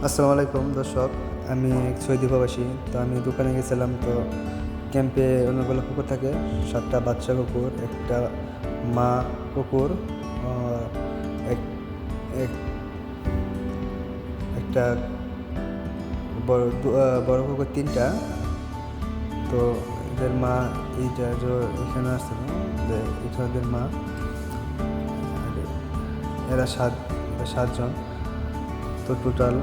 আসসালামু আলাইকুম দর্শক। আমি এক সৌদি প্রবাসী। তো আমি দোকানে গেছিলাম। তো ক্যাম্পে অনেকগুলো কুকুর থাকে, 7টা বাচ্চা কুকুর, একটা মা কুকুর, আহ, এক এক একটা বড় কুকুর 3টা। তো এদের মা এইটা যে এখানে আসছে না, যে এটা ওদের মা। আর এরা 7জন। তো টোটাল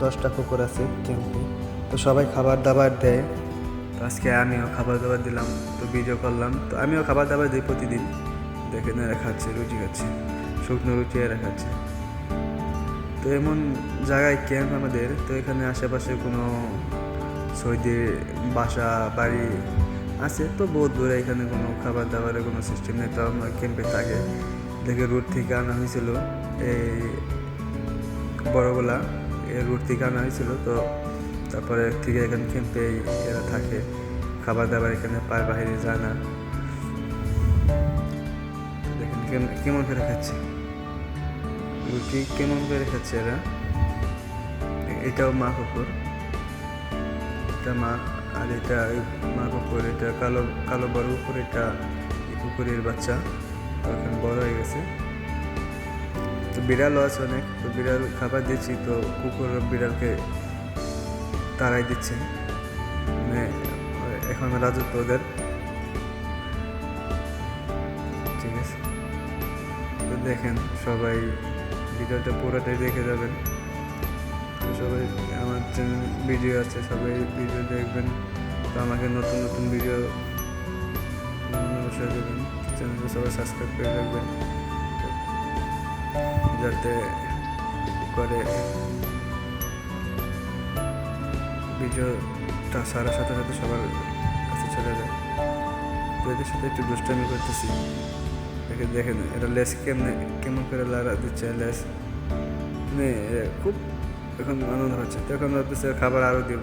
10টা কুকুর আছে ক্যাম্পে। তো সবাই খাবার দাবার দেয়। তো আজকে আমিও খাবার দাবার দিলাম, তো ভিডিও করলাম। তো আমিও খাবার দাবার দিই প্রতিদিন। দেখেন এরা খাচ্ছে, রুটি খাচ্ছে, শুকনো রুটি এরা খাচ্ছে। তো এমন জায়গায় ক্যাম্প আমাদের। তো এখানে আশেপাশে কোনো সৌদির বাসা বাড়ি আছে তো বহুত দূরে, এখানে কোনো খাবার দাবারের কোনো সিস্টেম নেই। তো আমরা ক্যাম্পে থাকে দেখে রোড থেকে আনা হয়েছিল, এই বড়গুলা এই রুট থেকে আনা হয়েছিল। তো তারপরে থেকে এখানে ক্যাম্পে এরা থাকে, খাবার দাবার এখানে পায়ের বাইরে যায় না। দেখেন কেমন করে খাচ্ছে রুটি, কেমন করে খাচ্ছে এরা। এটাও মা কুকুর, এটা মা। আর এটা মা কুকুর, এটা কালো কালো বড় কুকুর, এটা কুকুরের বাচ্চা। তো এখন বড় হয়ে গেছে। তো বিড়ালও আছে অনেক। তো বিড়াল খাবার দিচ্ছি, তো কুকুর বিড়ালকে তারাই দিচ্ছে, মানে এখন রাজত্ব ওদের। ঠিক আছে, তো দেখেন সবাই ভিডিওটা পুরোটাই দেখে যাবেন। তো সবাই আমার চ্যানেল ভিডিও আছে, সবাই ভিডিও দেখবেন। তো আমাকে নতুন নতুন ভিডিও অবশ্যই দেবেন। চ্যানেলটা সবাই সাবস্ক্রাইব করে রাখবেন, যাতে করে ভিডিওটা সারার সাথে সাথে সবার কাছে চলে যায়। তো এদের সাথে একটু দুষ্টামি করতেছি। দেখেন এটা লেস কেমন করে লাড়া দিচ্ছে, লেস মানে খুব এখন আনন্দ হচ্ছে। তো এখন ভাবতেছে খাবার আরও দিব।